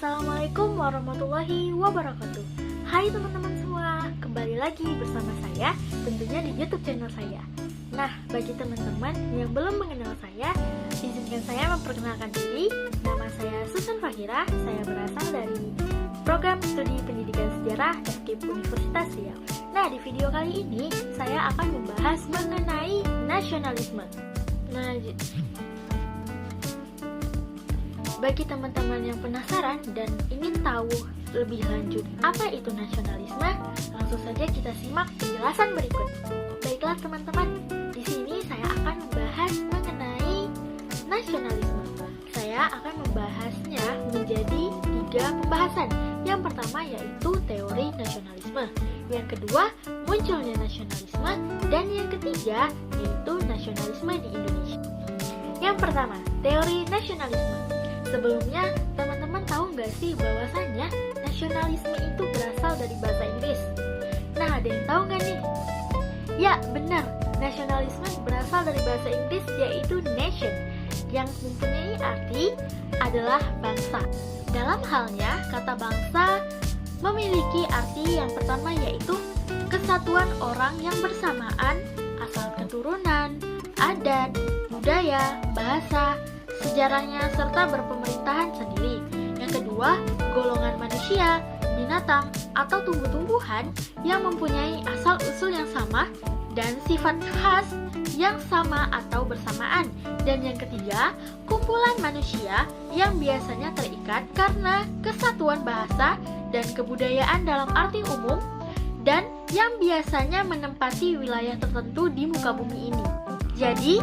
Assalamualaikum warahmatullahi wabarakatuh. Hai teman-teman semua, kembali lagi bersama saya tentunya di YouTube channel saya. Nah, bagi teman-teman yang belum mengenal saya, izinkan saya memperkenalkan diri. Nama saya Susan Fahira, saya berasal dari Program Studi Pendidikan Sejarah FKIP Universitas Riau. Nah, di video kali ini saya akan membahas mengenai nasionalisme. Nah, bagi teman-teman yang penasaran dan ingin tahu lebih lanjut apa itu nasionalisme, langsung saja kita simak penjelasan berikut. Baiklah teman-teman, di sini saya akan membahas mengenai nasionalisme. Saya akan membahasnya menjadi 3 pembahasan. Yang pertama yaitu teori nasionalisme, yang kedua munculnya nasionalisme, dan yang ketiga yaitu nasionalisme di Indonesia. Yang pertama, teori nasionalisme. Sebelumnya, teman-teman tahu nggak sih bahwasannya nasionalisme itu berasal dari bahasa Inggris? Nah, ada yang tahu nggak nih? Ya, benar. Nasionalisme berasal dari bahasa Inggris yaitu nation, yang mempunyai arti adalah bangsa. Dalam halnya, kata bangsa memiliki arti yang pertama yaitu kesatuan orang yang bersamaan asal keturunan, adat, budaya, bahasa, sejarahnya, serta berpemerintahan sendiri. Yang kedua, golongan manusia, binatang, atau tumbuh-tumbuhan yang mempunyai asal-usul yang sama dan sifat khas yang sama atau bersamaan. Dan yang ketiga, kumpulan manusia yang biasanya terikat karena kesatuan bahasa dan kebudayaan dalam arti umum dan yang biasanya menempati wilayah tertentu di muka bumi ini. Jadi,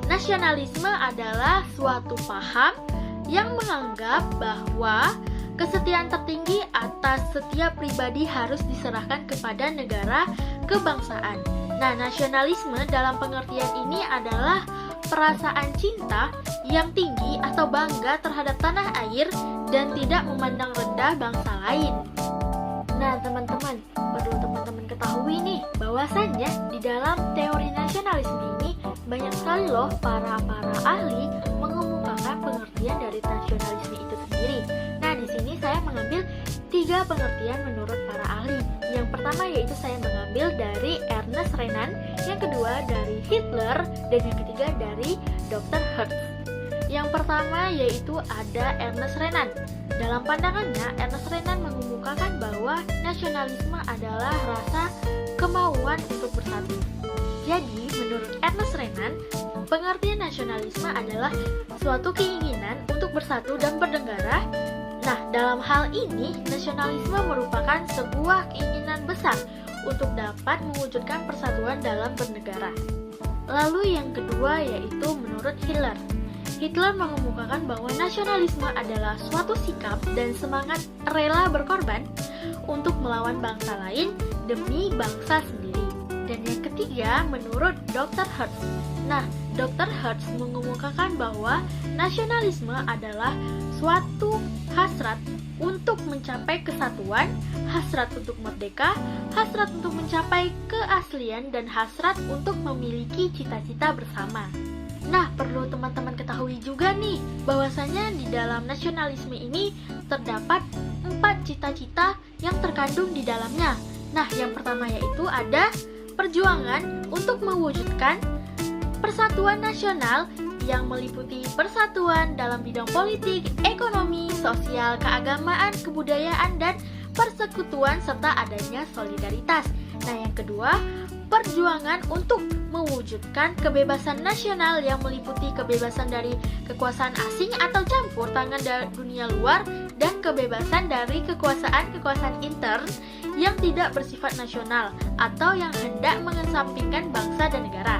nasionalisme adalah suatu paham yang menganggap bahwa kesetiaan tertinggi atas setiap pribadi harus diserahkan kepada negara kebangsaan. Nah, nasionalisme dalam pengertian ini adalah perasaan cinta yang tinggi atau bangga terhadap tanah air dan tidak memandang rendah bangsa lain. Nah, teman-teman, perlu teman-teman ketahui nih bahwasannya di dalam teori nasionalisme ini banyak sekali loh para ahli mengemukakan pengertian dari nasionalisme itu sendiri. Nah, di sini saya mengambil 3 pengertian menurut para ahli. Yang pertama yaitu saya mengambil dari Ernest Renan, yang kedua dari Hitler, dan yang ketiga dari Dr. Hertz. Yang pertama yaitu ada Ernest Renan. Dalam pandangannya, Ernest Renan mengemukakan bahwa nasionalisme adalah rasa kemauan untuk bersatu. Jadi, menurut Ernest Renan, pengertian nasionalisme adalah suatu keinginan untuk bersatu dan bernegara. Nah, dalam hal ini, nasionalisme merupakan sebuah keinginan besar untuk dapat mewujudkan persatuan dalam bernegara. Lalu yang kedua yaitu menurut Hitler. Hitler mengemukakan bahwa nasionalisme adalah suatu sikap dan semangat rela berkorban untuk melawan bangsa lain demi bangsa sendiri. Dan yang ketiga, menurut Dr. Hertz. Nah, Dr. Hertz mengemukakan bahwa nasionalisme adalah suatu hasrat untuk mencapai kesatuan, hasrat untuk merdeka, hasrat untuk mencapai keaslian, dan hasrat untuk memiliki cita-cita bersama. Nah, perlu teman-teman ketahui juga nih, bahwasanya di dalam nasionalisme ini terdapat 4 cita-cita yang terkandung di dalamnya. Nah, yang pertama yaitu ada perjuangan untuk mewujudkan persatuan nasional yang meliputi persatuan dalam bidang politik, ekonomi, sosial, keagamaan, kebudayaan, dan persekutuan serta adanya solidaritas. Nah, yang kedua, perjuangan untuk mewujudkan kebebasan nasional yang meliputi kebebasan dari kekuasaan asing atau campur tangan dari dunia luar dan kebebasan dari kekuasaan intern yang tidak bersifat nasional atau yang hendak mengesampingkan bangsa dan negara.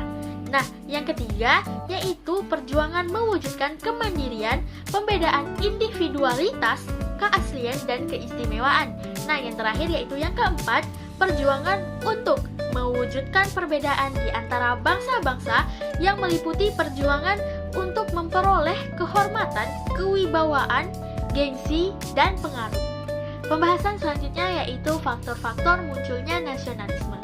Nah, yang ketiga yaitu perjuangan mewujudkan kemandirian, pembedaan individualitas, keaslian, dan keistimewaan. Nah, yang terakhir yaitu yang keempat, perjuangan untuk mewujudkan perbedaan di antara bangsa-bangsa yang meliputi perjuangan untuk memperoleh kehormatan, kewibawaan, gengsi, dan pengaruh. Pembahasan selanjutnya yaitu faktor-faktor munculnya nasionalisme.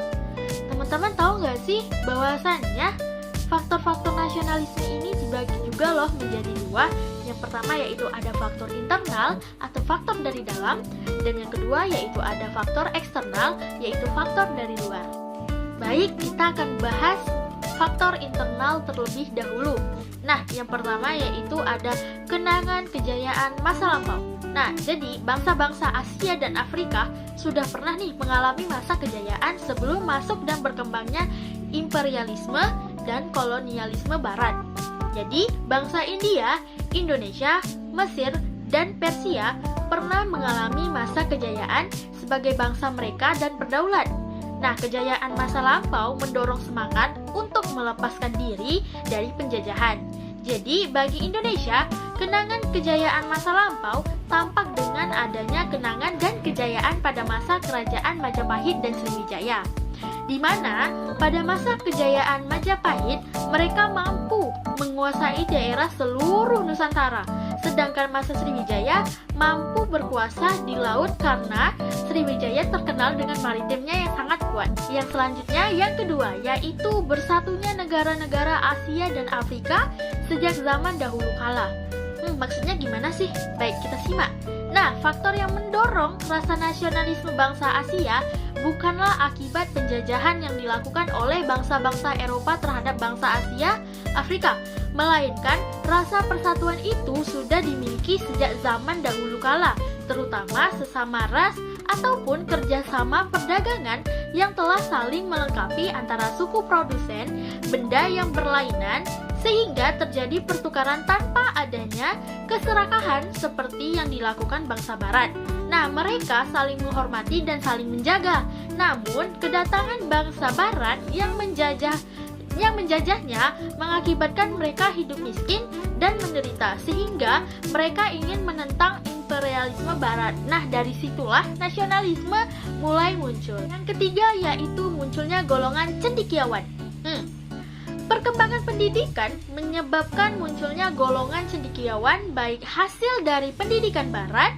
Teman-teman tahu nggak sih bahwasannya faktor-faktor nasionalisme ini dibagi juga loh menjadi dua. Yang pertama yaitu ada faktor internal atau faktor dari dalam, dan yang kedua yaitu ada faktor eksternal, yaitu faktor dari luar. Baik, kita akan bahas faktor internal terlebih dahulu. Nah, yang pertama yaitu ada kenangan kejayaan masa lampau. Nah, jadi bangsa-bangsa Asia dan Afrika sudah pernah nih mengalami masa kejayaan sebelum masuk dan berkembangnya imperialisme dan kolonialisme barat. Jadi, bangsa India, Indonesia, Mesir, dan Persia pernah mengalami masa kejayaan sebagai bangsa mereka dan berdaulat. Nah, kejayaan masa lampau mendorong semangat untuk melepaskan diri dari penjajahan. Jadi, bagi Indonesia, kenangan kejayaan masa lampau tampak dengan adanya kenangan dan kejayaan pada masa kerajaan Majapahit dan Sriwijaya, di mana pada masa kejayaan Majapahit mereka mampu menguasai daerah seluruh Nusantara, sedangkan masa Sriwijaya mampu berkuasa di laut karena Sriwijaya terkenal dengan maritimnya yang sangat kuat. Yang selanjutnya, yang kedua, yaitu bersatunya negara-negara Asia dan Afrika sejak zaman dahulu kala. Maksudnya gimana sih? Baik, kita simak. Nah, faktor yang mendorong rasa nasionalisme bangsa Asia bukanlah akibat penjajahan yang dilakukan oleh bangsa-bangsa Eropa terhadap bangsa Asia, Afrika, melainkan rasa persatuan itu sudah dimiliki sejak zaman dahulu kala, terutama sesama ras ataupun kerjasama perdagangan yang telah saling melengkapi antara suku produsen benda yang berlainan, sehingga terjadi pertukaran tanpa adanya keserakahan seperti yang dilakukan bangsa barat. Nah, mereka saling menghormati dan saling menjaga. Namun, kedatangan bangsa barat yang menjajahnya mengakibatkan mereka hidup miskin dan menderita, sehingga mereka ingin menentang imperialisme barat. Nah, dari situlah nasionalisme mulai muncul. Yang ketiga yaitu munculnya golongan cendekiawan. Perkembangan pendidikan menyebabkan munculnya golongan cendekiawan baik hasil dari pendidikan barat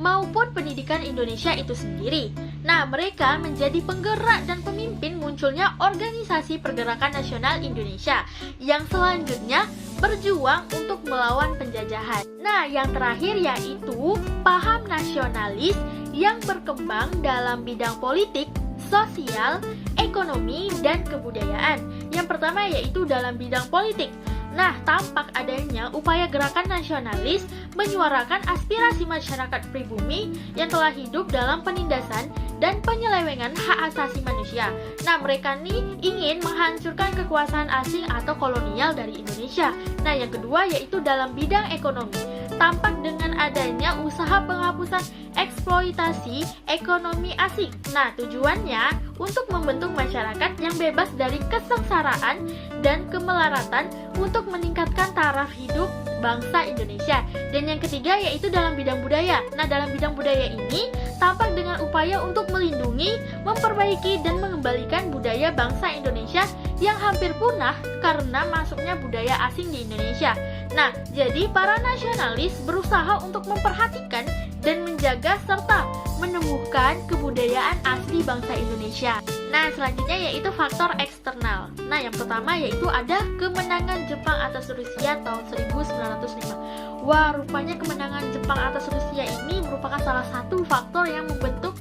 maupun pendidikan Indonesia itu sendiri. Nah, mereka menjadi penggerak dan pemimpin munculnya organisasi pergerakan nasional Indonesia yang selanjutnya berjuang untuk melawan penjajahan. Nah, yang terakhir yaitu paham nasionalis yang berkembang dalam bidang politik, sosial, ekonomi, dan kebudayaan. Yang pertama yaitu dalam bidang politik. Nah, tampak adanya upaya gerakan nasionalis menyuarakan aspirasi masyarakat pribumi yang telah hidup dalam penindasan dan penyelewengan hak asasi manusia. Nah, mereka nih ingin menghancurkan kekuasaan asing atau kolonial dari Indonesia. Nah, yang kedua yaitu dalam bidang ekonomi. Tampak dengan adanya usaha penghapusan eksploitasi ekonomi asing. Nah, tujuannya untuk membentuk masyarakat yang bebas dari kesengsaraan dan kemelaratan untuk meningkatkan taraf hidup bangsa Indonesia. Dan yang ketiga yaitu dalam bidang budaya. Nah, dalam bidang budaya ini tampak dengan upaya untuk melindungi, memperbaiki, dan mengembalikan budaya bangsa Indonesia yang hampir punah karena masuknya budaya asing di Indonesia. Nah, jadi para nasionalis berusaha untuk memperhatikan dan menjaga serta menumbuhkan kebudayaan asli bangsa Indonesia. Nah, selanjutnya yaitu faktor eksternal. Nah, yang pertama yaitu ada kemenangan Jepang atas Rusia tahun 1905. Wah, rupanya kemenangan Jepang atas Rusia ini merupakan salah satu faktor yang membentuk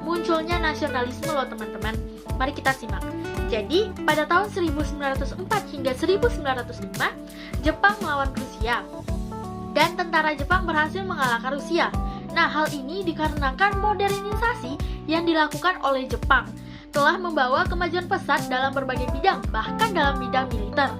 munculnya nasionalisme loh teman-teman. Mari kita simak. Jadi, pada tahun 1904 hingga 1905, Jepang melawan Rusia. Dan tentara Jepang berhasil mengalahkan Rusia. Nah, hal ini dikarenakan modernisasi yang dilakukan oleh Jepang telah membawa kemajuan pesat dalam berbagai bidang, bahkan dalam bidang militer.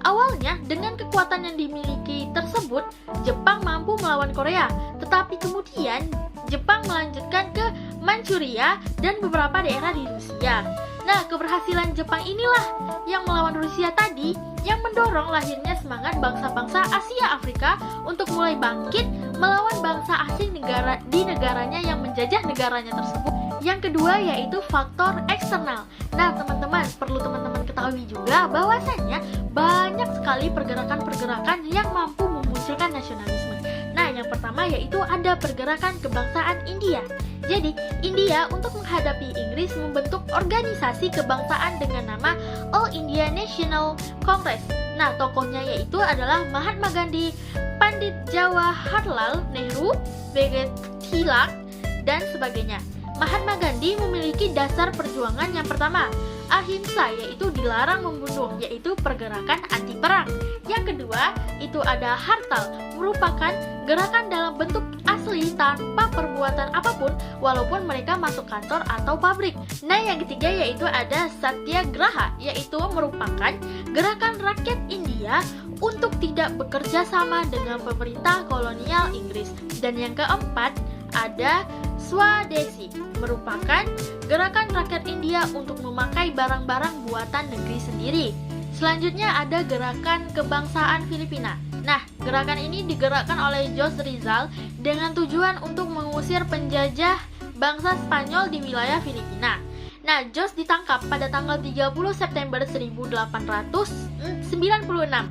Awalnya, dengan kekuatan yang dimiliki tersebut, Jepang mampu melawan Korea, tetapi kemudian Jepang melanjutkan ke Manchuria dan beberapa daerah di Rusia. Nah, keberhasilan Jepang inilah yang melawan Rusia tadi yang mendorong lahirnya semangat bangsa-bangsa Asia Afrika untuk mulai bangkit melawan bangsa asing di negaranya yang menjajah negaranya tersebut. Yang kedua yaitu faktor eksternal. Nah, teman-teman, perlu teman-teman ketahui juga bahwasanya banyak sekali pergerakan-pergerakan yang mampu memunculkan nasionalisme. Nah, yang pertama yaitu ada pergerakan kebangsaan India. Jadi, India untuk menghadapi Inggris membentuk organisasi kebangsaan dengan nama All India National Congress. Nah, tokohnya yaitu adalah Mahatma Gandhi, Pandit Jawaharlal Nehru, B.J. Tilak, dan sebagainya. Mahatma Gandhi memiliki dasar perjuangan yang pertama, ahimsa, yaitu dilarang membunuh, yaitu pergerakan anti perang. Yang kedua, itu ada Hartal, merupakan gerakan dalam bentuk asli tanpa perbuatan apapun walaupun mereka masuk kantor atau pabrik. Nah, yang ketiga yaitu ada Satyagraha, yaitu merupakan gerakan rakyat India untuk tidak bekerja sama dengan pemerintah kolonial Inggris. Dan yang keempat ada Swadesi, merupakan gerakan rakyat India untuk memakai barang-barang buatan negeri sendiri. Selanjutnya ada gerakan kebangsaan Filipina. Nah, gerakan ini digerakkan oleh Jose Rizal dengan tujuan untuk mengusir penjajah bangsa Spanyol di wilayah Filipina. Nah, Jose ditangkap pada tanggal 30 September 1896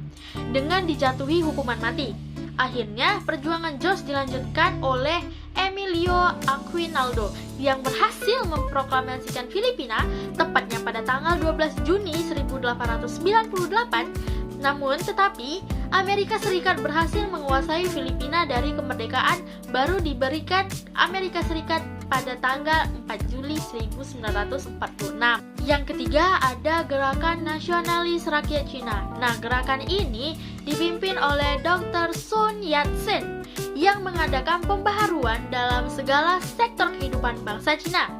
dengan dijatuhi hukuman mati. Akhirnya, perjuangan Jose dilanjutkan oleh Emilio Aguinaldo yang berhasil memproklamasikan Filipina tepatnya pada tanggal 12 Juni 1898. Namun, tetapi Amerika Serikat berhasil menguasai Filipina dari kemerdekaan baru diberikan Amerika Serikat pada tanggal 4 Juli 1946. Yang ketiga ada Gerakan Nasionalis Rakyat Cina. Nah, gerakan ini dipimpin oleh Dr. Sun Yat-sen yang mengadakan pembaharuan dalam segala sektor kehidupan bangsa Cina.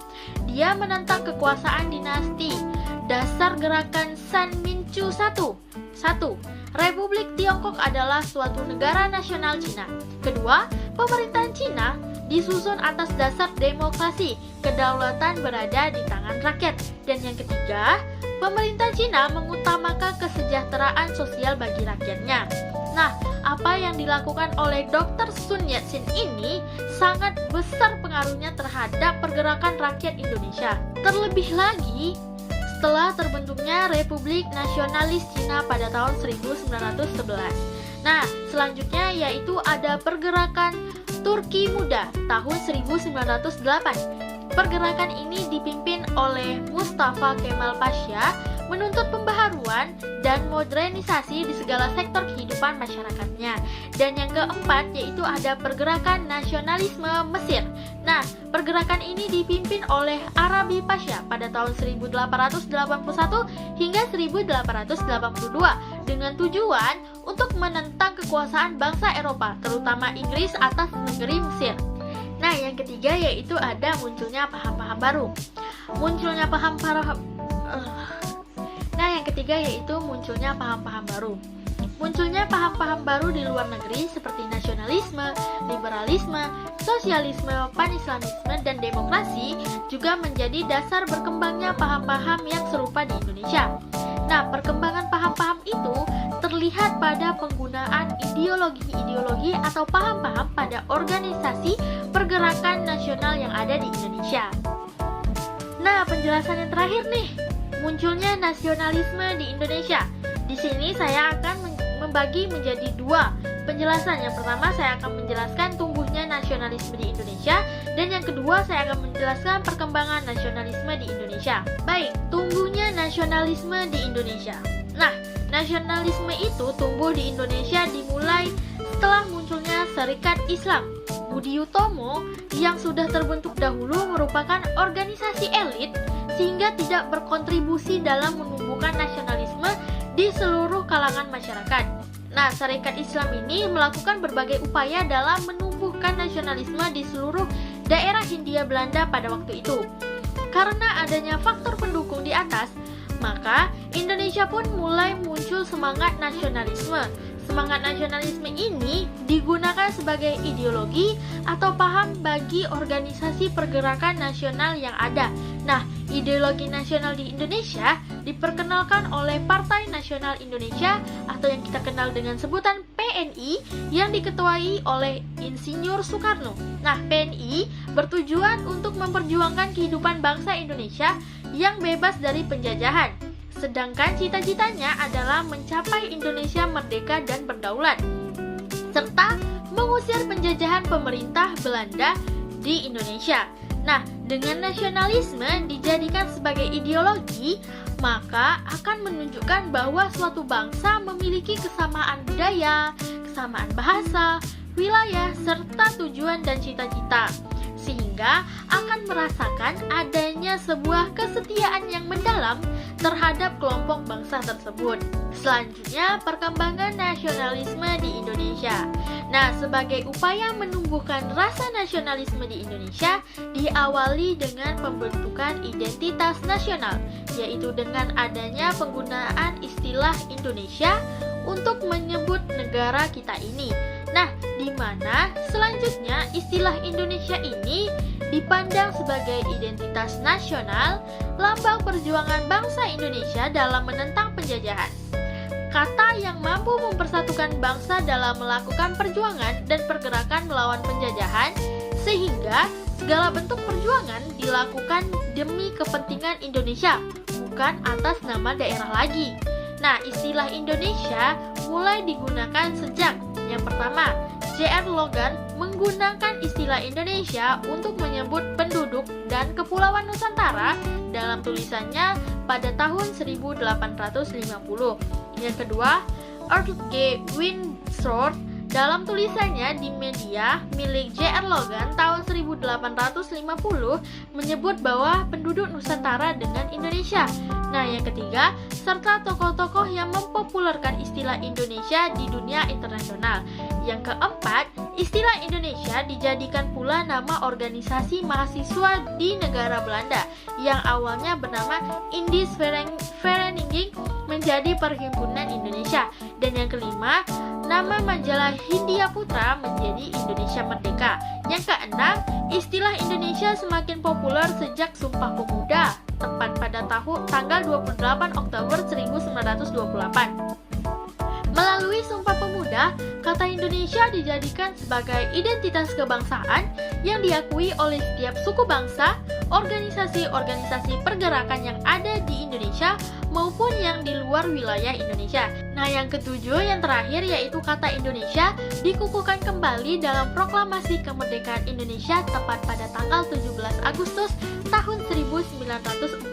Dia menentang kekuasaan dinasti. Dasar gerakan Sanminchu 1. Republik Tiongkok adalah suatu negara nasional Cina. Kedua, pemerintahan Cina disusun atas dasar demokrasi, kedaulatan berada di tangan rakyat. Dan yang ketiga, pemerintah Cina mengutamakan kesejahteraan sosial bagi rakyatnya. Nah, apa yang dilakukan oleh Dr. Sun Yat-sen ini sangat besar pengaruhnya terhadap pergerakan rakyat Indonesia. Terlebih lagi, setelah terbentuknya Republik Nasionalis Cina pada tahun 1911. Nah, selanjutnya yaitu ada pergerakan Turki Muda tahun 1908. Pergerakan ini dipimpin oleh Mustafa Kemal Pasha menuntut pembaharuan dan modernisasi di segala sektor kehidupan masyarakatnya. Dan yang keempat yaitu ada pergerakan nasionalisme Mesir. Nah, pergerakan ini dipimpin oleh Arabi Pasha pada tahun 1881 hingga 1882 dengan tujuan untuk menentang kekuasaan bangsa Eropa, terutama Inggris atas negeri Mesir. Nah, yang ketiga yaitu ada munculnya paham-paham baru. Munculnya paham-paham baru. Munculnya paham-paham baru di luar negeri seperti nasionalisme, liberalisme, sosialisme, pan-islamisme, dan demokrasi juga menjadi dasar berkembangnya paham-paham yang serupa di Indonesia. Nah, perkembangan paham-paham itu terlihat pada penggunaan ideologi-ideologi atau paham-paham pada organisasi pergerakan nasional yang ada di Indonesia. Nah, penjelasan yang terakhir nih, munculnya nasionalisme di Indonesia. Di sini saya akan membagi menjadi dua penjelasan. Yang pertama saya akan menjelaskan tumbuhnya nasionalisme di Indonesia, dan yang kedua saya akan menjelaskan perkembangan nasionalisme di Indonesia. Baik, tumbuhnya nasionalisme di Indonesia. Nah, nasionalisme itu tumbuh di Indonesia dimulai setelah munculnya Serikat Islam. Budi Utomo yang sudah terbentuk dahulu merupakan organisasi elit sehingga tidak berkontribusi dalam menumbuhkan nasionalisme di seluruh kalangan masyarakat. Nah, Serikat Islam ini melakukan berbagai upaya dalam menumbuhkan nasionalisme di seluruh daerah Hindia Belanda pada waktu itu. Karena adanya faktor pendukung di atas, maka Indonesia pun mulai muncul semangat nasionalisme. Semangat nasionalisme ini digunakan sebagai ideologi atau paham bagi organisasi pergerakan nasional yang ada. Nah, ideologi nasional di Indonesia diperkenalkan oleh Partai Nasional Indonesia atau yang kita kenal dengan sebutan PNI yang diketuai oleh Insinyur Soekarno. Nah, PNI bertujuan untuk memperjuangkan kehidupan bangsa Indonesia yang bebas dari penjajahan. Sedangkan cita-citanya adalah mencapai Indonesia merdeka dan berdaulat, serta mengusir penjajahan pemerintah Belanda di Indonesia. Nah, dengan nasionalisme dijadikan sebagai ideologi, maka akan menunjukkan bahwa suatu bangsa memiliki kesamaan budaya, kesamaan bahasa, wilayah, serta tujuan dan cita-cita, sehingga akan merasakan adanya sebuah kesetiaan yang mendalam terhadap kelompok bangsa tersebut. Selanjutnya, perkembangan nasionalisme di Indonesia. Nah, sebagai upaya menumbuhkan rasa nasionalisme di Indonesia, diawali dengan pembentukan identitas nasional, yaitu dengan adanya penggunaan istilah Indonesia untuk menyebut negara kita ini. Nah, di mana selanjutnya istilah Indonesia ini dipandang sebagai identitas nasional, lambang perjuangan bangsa Indonesia dalam menentang penjajahan. Kata yang mampu mempersatukan bangsa dalam melakukan perjuangan dan pergerakan melawan penjajahan, sehingga segala bentuk perjuangan dilakukan demi kepentingan Indonesia, bukan atas nama daerah lagi. Nah, istilah Indonesia mulai digunakan sejak yang pertama, J.R. Logan menggunakan istilah Indonesia untuk menyebut penduduk dan kepulauan Nusantara dalam tulisannya pada tahun 1850. Yang kedua, Arthur G. Winsor dalam tulisannya di media milik J.R. Logan tahun 1850 menyebut bahwa penduduk Nusantara dengan Indonesia. Nah, yang ketiga, serta tokoh-tokoh yang mempopulerkan istilah Indonesia di dunia internasional. Yang keempat, istilah Indonesia dijadikan pula nama organisasi mahasiswa di negara Belanda yang awalnya bernama Indisch Vereniging menjadi Perhimpunan Indonesia. Dan yang kelima, nama majalah Hindia Putra menjadi Indonesia Merdeka. Yang keenam, istilah Indonesia semakin populer sejak Sumpah Pemuda, tepat pada tanggal 28 Oktober 1928. Melalui Sumpah Pemuda, kata Indonesia dijadikan sebagai identitas kebangsaan yang diakui oleh setiap suku bangsa, organisasi-organisasi pergerakan yang ada di Indonesia maupun yang di luar wilayah Indonesia. Nah, yang ketujuh, yang terakhir, yaitu kata Indonesia dikukuhkan kembali dalam Proklamasi Kemerdekaan Indonesia tepat pada tanggal 17 Agustus tahun 1945.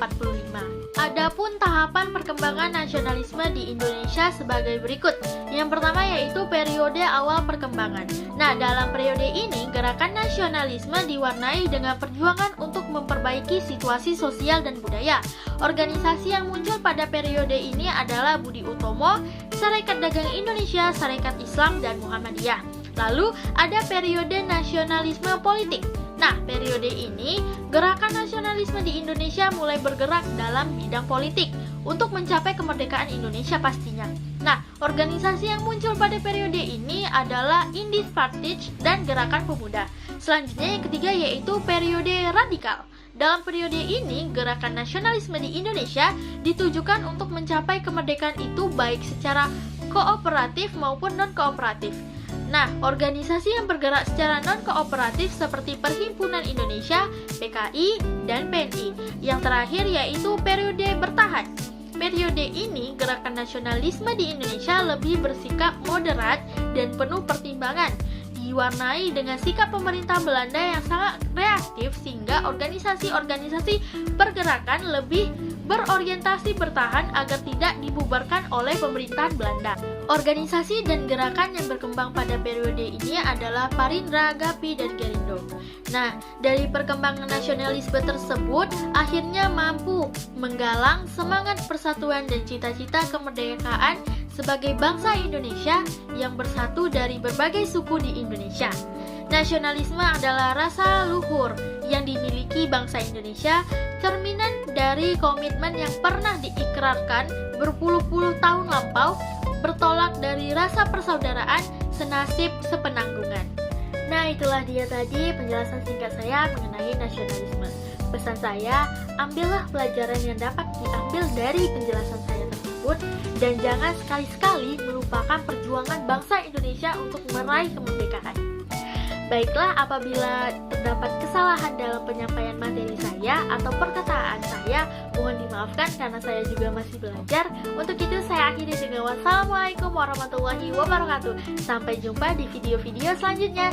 Adapun tahapan perkembangan nasionalisme di Indonesia sebagai berikut. Yang pertama yaitu periode awal perkembangan. Nah, dalam periode ini, gerakan nasionalisme diwarnai dengan perjuangan untuk memperbaiki situasi sosial dan budaya. Organisasi yang muncul pada periode ini adalah Budi Utomo, Sarekat Dagang Indonesia, Sarekat Islam, dan Muhammadiyah. Lalu ada periode nasionalisme politik. Nah, periode ini, gerakan nasionalisme di Indonesia mulai bergerak dalam bidang politik untuk mencapai kemerdekaan Indonesia pastinya. Nah, organisasi yang muncul pada periode ini adalah Indisch Partij dan Gerakan Pemuda. Selanjutnya yang ketiga yaitu periode radikal. Dalam periode ini, gerakan nasionalisme di Indonesia ditujukan untuk mencapai kemerdekaan itu baik secara kooperatif maupun non-kooperatif. Nah, organisasi yang bergerak secara non-kooperatif seperti Perhimpunan Indonesia, PKI, dan PNI. Yang terakhir yaitu periode bertahan. Periode ini, gerakan nasionalisme di Indonesia lebih bersikap moderat dan penuh pertimbangan, diwarnai dengan sikap pemerintah Belanda yang sangat reaktif sehingga organisasi-organisasi pergerakan lebih berorientasi bertahan agar tidak dibubarkan oleh pemerintahan Belanda. Organisasi dan gerakan yang berkembang pada periode ini adalah Parindra, Gapi, dan Gerindo. Nah, dari perkembangan nasionalisme tersebut akhirnya mampu menggalang semangat persatuan dan cita-cita kemerdekaan sebagai bangsa Indonesia yang bersatu dari berbagai suku di Indonesia. Nasionalisme adalah rasa luhur yang dimiliki bangsa Indonesia, cerminan dari komitmen yang pernah diikrarkan berpuluh-puluh tahun lampau, bertolak dari rasa persaudaraan, senasib sepenanggungan. Nah, itulah dia tadi penjelasan singkat saya mengenai nasionalisme. Pesan saya, ambillah pelajaran yang dapat diambil dari penjelasan saya tersebut, dan jangan sekali-sekali melupakan perjuangan bangsa Indonesia untuk meraih kemerdekaan. Baiklah, apabila terdapat kesalahan dalam penyampaian materi saya atau perkataan saya, mohon dimaafkan karena saya juga masih belajar. Untuk itu saya akhiri dengan wassalamualaikum warahmatullahi wabarakatuh. Sampai jumpa di video-video selanjutnya.